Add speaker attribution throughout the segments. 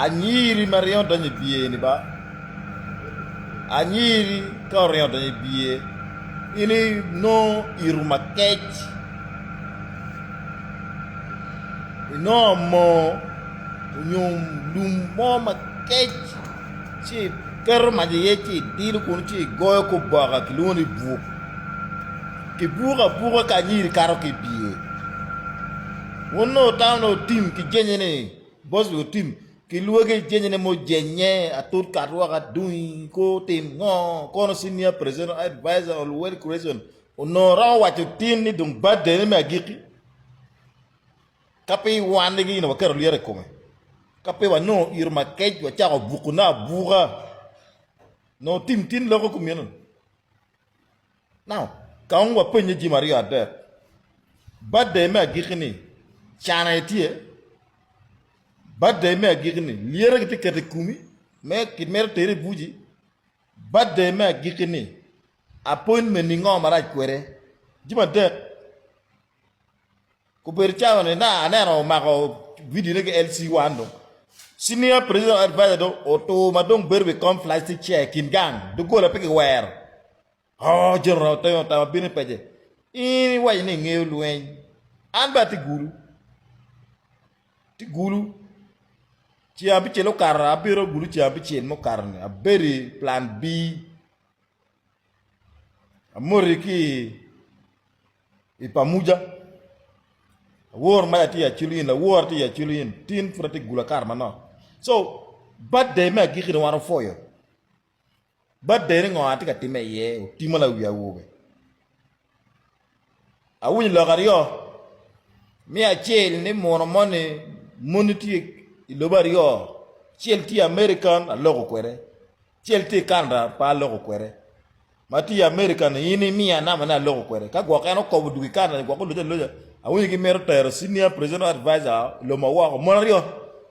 Speaker 1: anyiri marion donye bie ni ba anyiri ka orion donye bie ini no iruma kech no mo nyum lum mo ma kech chi ker ma ye chi dil kun chi goyo ko baga kiloni bu ki buga ka nyiri karo ki bie wono tawno tim ki jenyene boss yo tim ki luoge jenyene mo jenye atur karwa ka dui ko tim ngo kono senior president advisor on well creation ono rawa to tin ni dum badde me agiki kapi wande gi no kero liere kome kapi wa no irma kej wa cha bukuna buga no tim tin logo kumeno now kaung wa penye ji mario ade badde me agiki ni chana etie badde me agikini liere giti kete kumi me kimer tere buji badde me agikini appointment ni ngom mara kwere jima de ko ber chawane na no mako video ne LC wando senior president advisor do auto madong berbe come flight check in gang do go la peke wer oh general tayo ta bini peje ini wa ni ngeu luen an ba ti gulu ci abi ci lo kar abiro gulu ci abi ci mo karne aberi plan B amori ki ipamuja wor ma ti ya chulin la wor ti ya chulin tin frati gula kar mano so bad day me gi khino waro foyo bad day ngo ati ka time ye timala wiya wobe awuni lo gario mi a chel ni mono mone moniti ilobario chelti american a logo kwere chelti canada pa logo kwere mati american yini mia na mana logo kwere ka gwa kano ko du canada gwa ko loja awuni ki mero ter senior president advisor lo ma wa monario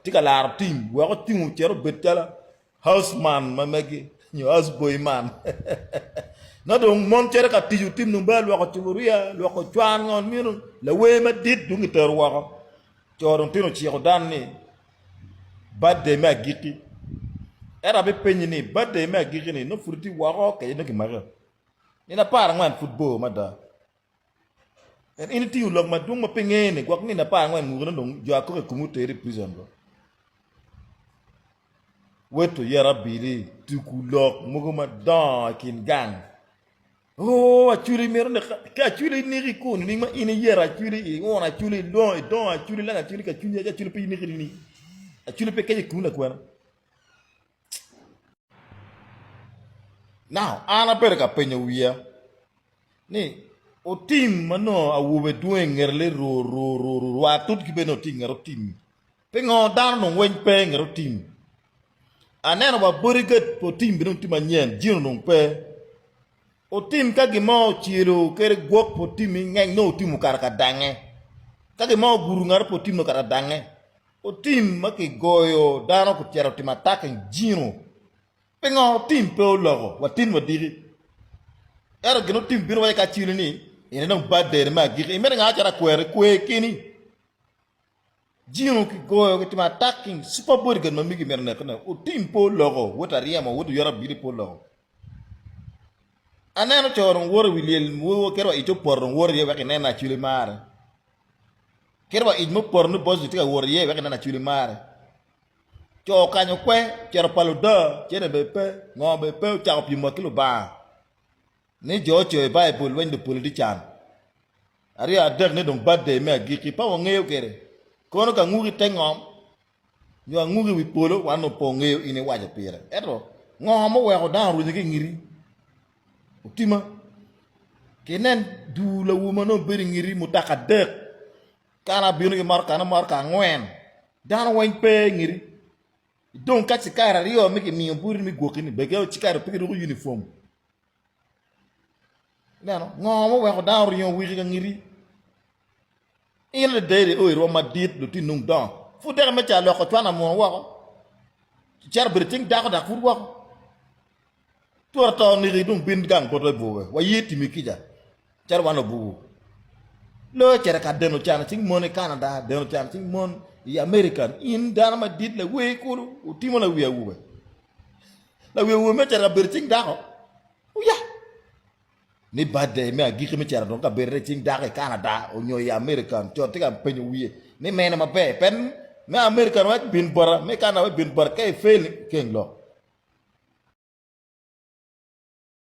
Speaker 1: tika lar team wa ko team chero betala houseman mamagi ñu houseboy man na do mon chere ka tiju team no bal wa ko tuluria lo ko twan ngon miru la we ma dit du ngi ter wa ko choron tino ci ko dan ni badde me agiki era be penyi ni badde me agiki ni no furti waro ke no ki mara ni na para ngwan football mada en ini ti ulog ma dung ma pengene gwak ni na para ngwan nguro no jo akore kumuteri prison go weto yara biri tukulok muguma dan kin gang oh achuri mero ne ka achuri ni riku ni ma ini yara achuri on achuri don achuri la achuri ka achuri pe ni ni achuli pe keje kuna kwana now ana pere ka penye wiya ni o team mano awube duen ngerle ro wa tut ki beno ting ngero team pe ngo dan no wen pe ngero team aneno ba boriget po team bino team anyen jino no pe o team ka gi mo chiro kere gok po team ngeng no team karaka dange ka gi mo guru ngar po team no kara dange o team maki goyo dano ko tiaro tim attack jino pengo team pe o logo wa team wa diri ero gino team bino wa ka chili ni ene no badde ma giri me nga chara kwere kwe kini jino ki goyo ko tim attacking super body gan mami gi merne kana o team po logo wota riama wodo yara biri po logo aneno choron woro wilel wo kero ito porron woro ye wa nena chili mare kerba ijmo porno boss tika woriye wek na chuli mare cho kanyo kwe chero paluda chere bepe ngo bepe cha opi makilo ba ni jo cho bible when the poli chan ari adek ne dong badde me agiki pa ngeo kere kono ka nguri tengom yo nguri wi polo wano po ngeo ini waje pire eto ngo mo we ko dan ru ni ngiri utima kenen du la wuma no beri ngiri mutaka dek kana biunu ki marka ngwen dan wen pe ngiri don ka tikara rio mi ki mi buri mi gokini be ke tikara pe ru uniform nano ngomo we ko dan rio wi ki ngiri ile dede o ro ma dit do ti nung don fu der me cha lo ko twana mo wa ko jar briting da ko da fu wa to ta ni ri dum bin gang ko to bo wa yiti mi kija jar wana bu lo chere ka deno chana ting mon Canada deno chana ting mon i American in dana ma dit la we ko timo la we wu la we me tara berting dako uya ni bade me agi me tara don ka berting dako Canada o nyoy American to te ka penyu wiye ni mena ma pe pen me American wa bin bora me kana wa bin bora kay fel ken lo